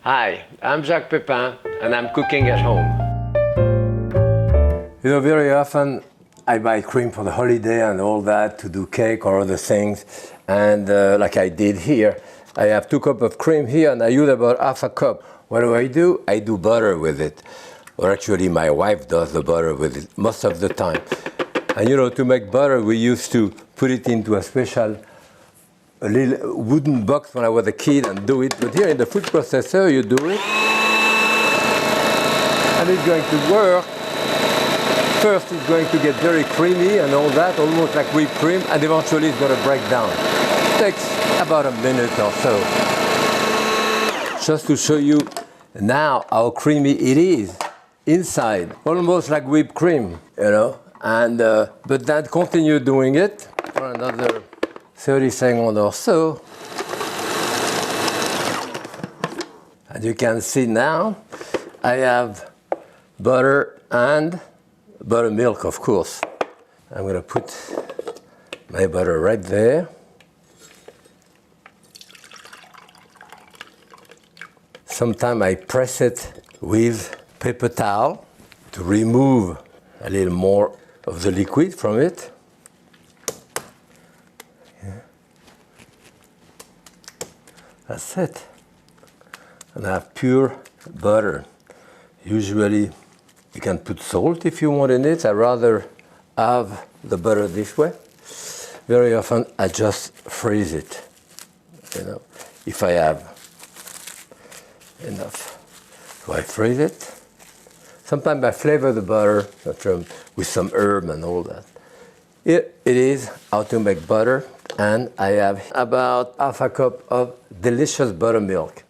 Hi, I'm Jacques Pépin and I'm cooking at home. You know, very often I buy cream for the holiday and all that to do cake or other things. And like I did here, I have 2 cups of cream here and I use about half a cup. What do? I do butter with it. Or actually my wife does the butter with it most of the time. And you know, to make butter, we used to put it into a little wooden box when I was a kid and do it. But here in the food processor, you do it. And it's going to work. First, it's going to get very creamy and all that, almost like whipped cream, and eventually it's going to break down. It takes about a minute or so. Just to show you now how creamy it is inside, almost like whipped cream, you know. And but then continue doing it for another 30 seconds or so. And you can see now I have butter and buttermilk, of course. I'm going to put my butter right there. Sometimes I press it with paper towel to remove a little more of the liquid from it. Yeah. That's it. And I have pure butter. Usually you can put salt if you want in it. I rather have the butter this way. Very often I just freeze it, you know, if I have enough. So I freeze it. Sometimes I flavor the butter with some herb and all that. It is how to make butter, and I have about half a cup of delicious buttermilk.